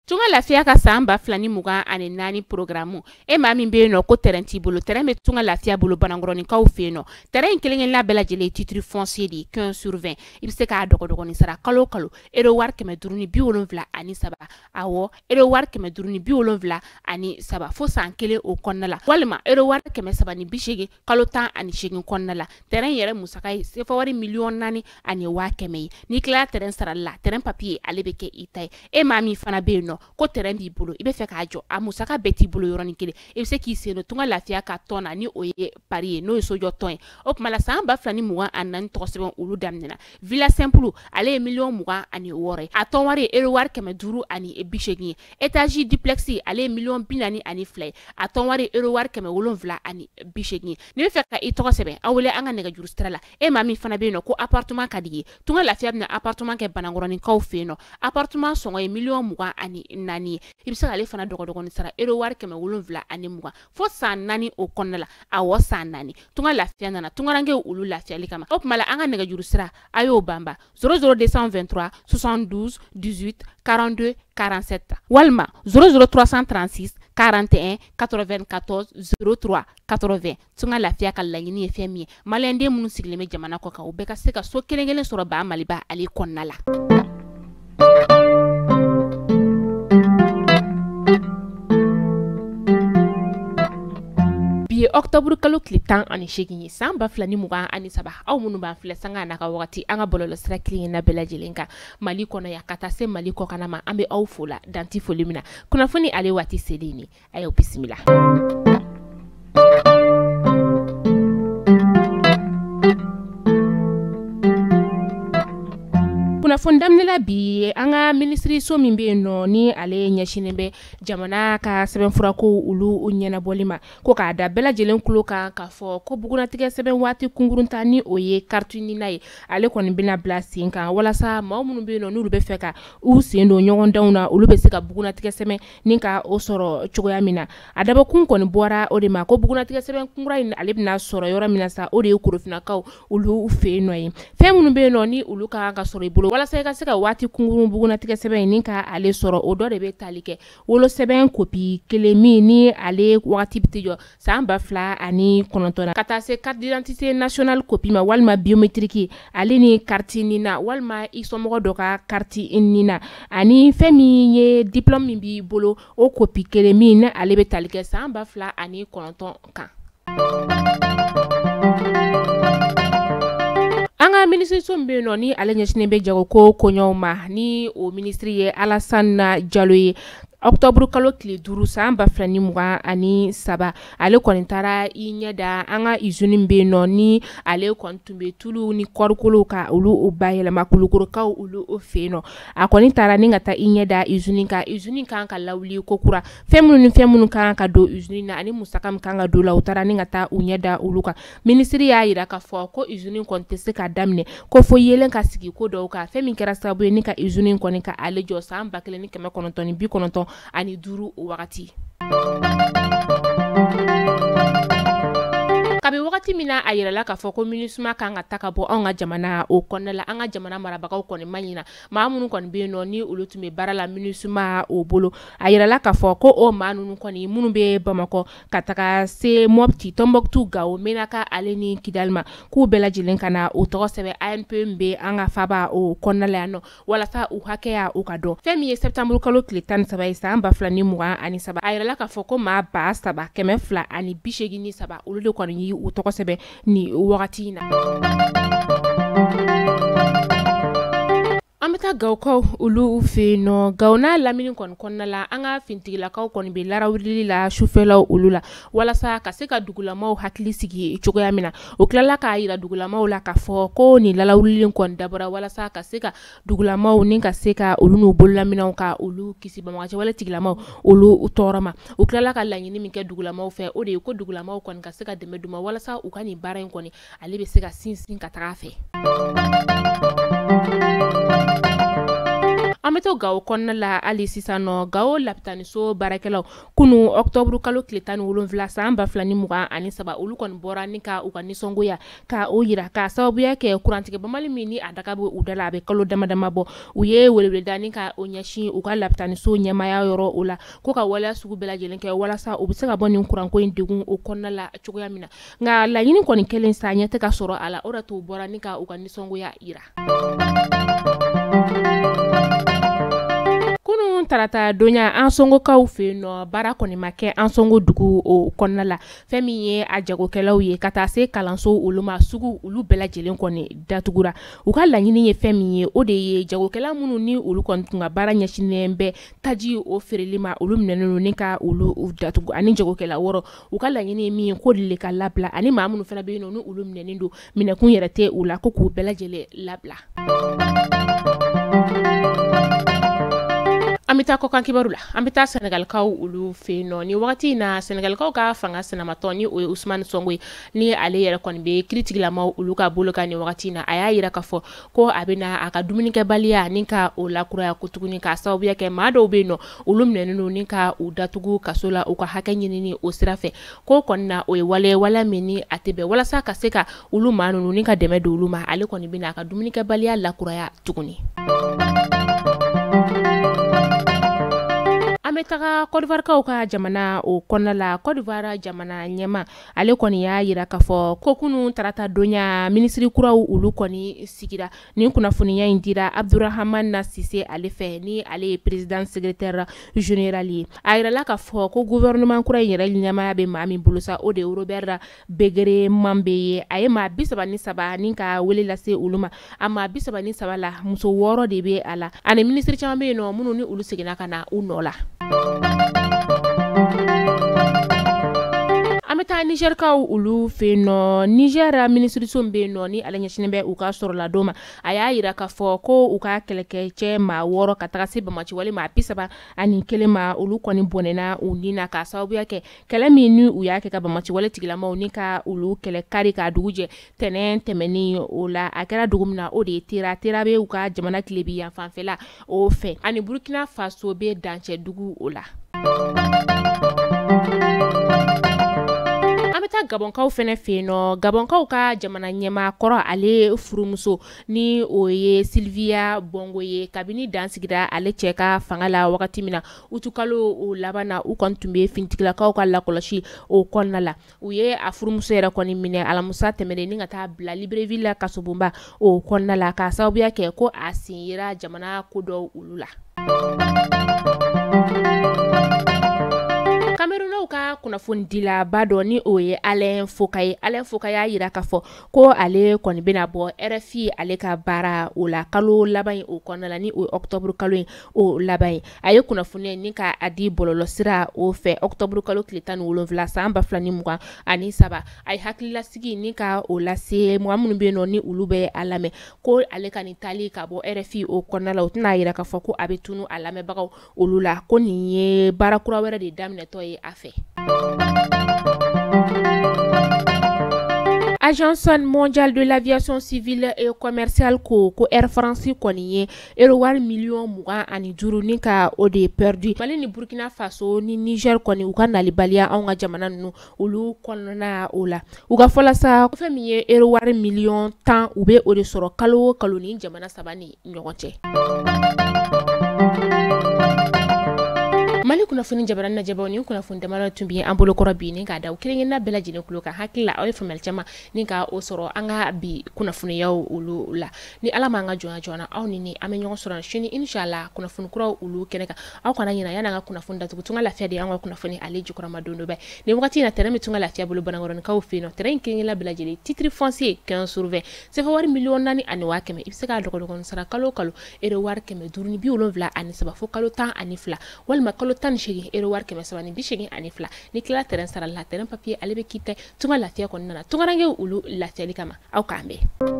Tunga lafiya ka samba flani mugan ani nani programu e ma min be no ko terrain ti bolo terrain be tunga lafiya bolo banangoroni kaw fe no terrain kelen la bela jele titre foncier di 15 sur 20 ibse ka dogo ni sara kalo ero war keme duruni bi wolonvla ani saba awo ero war keme duruni bi wolonvla ani saba fo san kele o konnala walma ero war keme saba ni bishege kalo tan ani shegin konnala terrain yere musaka se fa wari million nani ani wa keme ni kla terrain sara la terrain papier alebeke itay e ma mi fana be no ko terrain bi bolo ibe fe ka jo amusaka beti bolo yoroni kele e se ki se no tunga lafiya ka tona ni oye pari no so jo ton o mala samba flani mugan anan to sebon ulu damnena villa simple ale million mugan ani wore a ton wari ero war keme duru ani e bishegi etage duplexi ale million binani ani flay a ton wari ero war keme wolonvla ani bishegi ni fe ka i to sebe awle anga nega juru strala e mami fana be no ko appartement kadigi tunga lafiya na appartement ke banangoroni kaw fe no appartement songo e million mugan ani nani ibisa ale fana dogo ni sara ero war keme wolonvla ani mugan fo san nani o konnala awo san nani tunga lafiya nana tunga range ulu lafiya likama op mala anga nega juru sira ayo bamba 00223 72 18 42 47 walma 00336 41 94 03 80 tunga lafiya ka lanyini e femi malende munu sigleme jamana ko ka o beka se ka so kelengelen soro ba maliba ali konnala. Octobre kalo klitan ani shegin samba flani mugan ani saba aw munu ban fle sanga na ka wakati anga bololo sira klingin na bela jelenka mali kono ya kata se mali ko kana ma ambe aw fola danti folimina kuna funi ale wati selini ayo bismillah. Kuna fondamnela bi anga ministry so min be no ni ale nyashine be jamana ka seben fura ko ulu unyana bolima ko ka da bela jelen kulo ka fo ko buguna tige seben wati kungurunta ni oye kartuni nay ale kon bina blasting kan wala sa ma munu be no nulu be feka u sendo nyogon dawna ulu be sika buguna tige seben ninka o soro chogoya mina adaba kun kon bora o de ma ko buguna tige seben kungura ni ale bina soro yora mina sa o de kurofina ka ulu fe noy fe munu be no ni ulu ka soro ibulo wala sa ka se ka wati kungurun buguna tige seben ninka ale soro o do de be talike wolo seben kopi kelemi ni ale wati bitijo samba fla ani konontona kata se carte d'identité nationale kopi ma walma biométrique ale ni carte nina walma isomo do ka carte nina ani femi ye diplôme min bi bolo o kopi kelemi na ale be talike samba fla ani kononton kan. Anga ministri sombe no ni ale nyashine be jago ko konyoma ni o ministri ye Alassane Diallo ye Octobre kalo kile duru samba flani mugan ani saba ale konintara inyada anga izuni mbe no ni ale kontumbe tulu ni korkolo ka ulu ubayela makulukuru ka ulu ofeno akonintara ninga ta inyada izuni ka lawli kokura femunu ka do izuni na ani musakam ka do la utara ninga ta unyada uluka ministry ya ira ka fo ko izuni kontese ka damne ko fo yelen ka sigi ko do ka femi kera sabu ni ka izuni konika ale jo samba kele ni keme konontoni bi kononton ani duru wakati. Kabe wakati mina ayira la ka fo ko minisma kanga takabo onga jamana o konnala anga jamana marabaka ko ni manyina maamunu kon be no ni ulutume barala minisma o bolo ayira la ka fo ko o manunu kon ni munu be bamako kataka se mopti tomboktu gawo menaka aleni kidalma ku bela jilen kana o to sebe ANPMB anga faba o konnala no wala sa u hakeya o kado femi septembre kalo klitan saba samba flani muwa ani saba ayira la ka fo ko ma ba saba keme fla ani bishegi ni saba uludo kon yi utoko sebe ni wakati na ameta gawko ulu ufe no gawna lamini kon konnala anga fintigila kaw kon be larawili la shufela ulula wala sa ka se ka dugula maw hakli sigi chogoya mina o klala ka ira dugula maw la ka fo ko ni larawili kon dabara wala sa ka se ka dugula maw ni ka se ka ulunu bolla mina ka ulu kisi ba ma wala tigila maw ulu utorama o klala ka lanyini min ke dugula maw fe o de ko dugula maw kon ka se ka deme duma wala sa u kani bara en koni alibe se ka sinsin ka taga fe Ameto gawo konna la ali sisano gawo laptani so barakelaw kunu octobre kalo kletani 7 san ba flani muga ani saba ulu kon bora ni ka u kan nisongoya ka o yira ka sababu yake kurantige bamali mini adaka bo udala be kalo dama bo uye welewele dani ka onyashi u ka laptani so nyamaya yoro ula ko ka wala sugu bela jelen ke wala sa u bisaka boni kuranko indigun o konna la chogoya mina nga la yini kon kelen sa nyate ka soro ala ora to bora ni ka u kan nisongoya ira tarata donya an songo kaw fe no bara koni make an songo dugu o konna la femi ye a jagokelaw ye kata se kalanso uluma sugu ulu bela jelen koni datugura u ka laɲini ye femi ye o de ye jagokela munu ni ulu kon tunga bara ɲɛsinembe taji o ferelima ulu minɛnenu ni ka ulu datugu ani jagokela woro u ka laɲini min ko de ka labla ani maa munu fana be no ni ulu minɛnen do minɛkun yɛrɛ tɛ u la ko k'u bela jelen labla Amita ko kan kibaru la ambita Senegal kaw ulu fe no ni wakati na Senegal kaw ka fanga senamato ni o Ousmane Sonko ni ale yere kon be critique la ma ulu ka bolo ka ni wakati na aya yira ka fo ko abena aka dumuni ke balia ni ka o la kura kutugu ni ka sawu ya ke ma do be no ulu mnenu ni ka u datugu kasola u ka hakanyi ni o sirafe ko konna o wala mini atebe wala sa ka seka ulu manu ni ka deme do ulu ma ale kon be na aka dumuni ke balia la kura ya tuguni Ametaga Côte d'Ivoire ka jamana o konna la Côte d'Ivoire jamana nyema ale koni ya yira ka fɔ ko kunu tarata donya ministri kuraw ulu koni sigira ni kunnafoniya indira Abdourahmane Nassissé ale fɛ ni ale président secrétaire général ye a yira la ka fɔ ko gouvernement kura yɛrɛ ɲɛmaya be maa min bolo sa o de Robert Begere Mambe ye a ye maa 37 ni ka wele lase ulu ma a maa 37 la muso 6 de be a la ani ministri caman be no munu ni ulu seginna ka na u nɔ la Ameta Niger kaw ulu fe no Niger ministre sombe no ni ala ɲɛsinen bɛ u ka sɔrɔ la doma a y'a yira ka fɔ ko u ka kɛlɛkɛcɛ maa 6 ka taga se Bamaci wale maa 31 ma ulu kɔni bɔnɛna u ni na ka sababuya kɛ kɛlɛ min ni u y'a kɛ ka Bamaci wale tigilamaw ni ka ulu kɛlɛ kari ka dugu jɛ tɛnɛn tɛmɛni o la a kɛra dugu min na o de ye tera be u ka jamana tilebi yan fanfɛla o fɛ ani Burkina Faso be dancɛ dugu o la Gabonkaw fɛnɛ fe no Gabonkaw ka jamana ɲɛma kɔrɔ ale furumuso ni o ye Sylvia Bongo ye kabini dansigira ale cɛ ka fanga la wagati mina utukalo o labana u kɔni tun be fintigilakaw ka lakɔlɔsi o kɔnɔna la u ye a furumuso yɛrɛ kɔni minɛ alamusa tɛmɛnen ni ka taa bila Libreville la kasobonba o kɔnɔna la ka sababuya kɛ ko a sen yera jamana kodɔw olu la Camerounaw ka kunnafoni dila ba dɔ ni o ye Alain Foka y'a yira ka fɔ ko ale kɔni bena bɔ RFI ale ka baara o la kalo laban o kɔnɔna la ni o octobre kalo in o laban a ye kunnafoni ni ka a di bɔlɔlɔ sira o fɛ octobre kalo tile 17 san 2023 a ye hakililasigi ni ka o lase mɔgɔ minnu be nɔ ni olu bɛ a lamɛn ko ale ka nin tali ka bɔ RFI o kɔnɔna la o tɛna yira ka fɔ ko a bɛ tunu a lamɛnbagaw olu la ko nin ye baara kura wɛrɛ de daminɛtɔ ye a fɛ Agence mondiale de l'aviation civile et commerciale ko Air France kɔni ye €20 millions ani 5 ni ka o de perdu Mali ni Burkina Faso ni Niger kɔni u ka nalibaliya anw ka jamana nunu olu kɔnɔna o la u ka fɔla sa fɛn min ye €20 millions 10 u be o de sɔrɔ kalo o kalo ni jamana 3 ni ɲɔgɔn cɛ Mali kunnafoni jabara na jabaw ni kunnafoni damara tun bi an bolo kɔrɔ bi ni ka da kelen na bɛɛ lajɛlen kulo kan hakila aw ye faamuyali caman ni ka o sɔrɔ an ka bi kunnafoniyaw olu la ni ala ma an ka jɔna aw ni an bɛ ɲɔgɔn sɔrɔ sini inshallah kunnafoni kuraw olu kɛnɛ kan aw kana ɲina yana an ka kunnafoni datugu tunga lafiya de an ka kunnafoni ale jukɔrɔma don dɔ bɛ ni wagati na tɛrɛ min tunga lafiya bolo banangɔrɔnikaw fɛ yen nɔ tɛrɛ in kelen la bɛɛ lajɛlen titre foncier 15/20 sefa wari $1,400,000 ani 100,000 i bɛ se k'a dɔgɔdɔgɔnin sara kalo kalo wari 573 ani 7 fo kalo 12 walima kalo 18 wari 782 ani 2 ni kila terrain sara la terrain papier ale be kite tunga lafiya kɔnɔna na tungarange ulu lafiyali kama aw k'an bɛn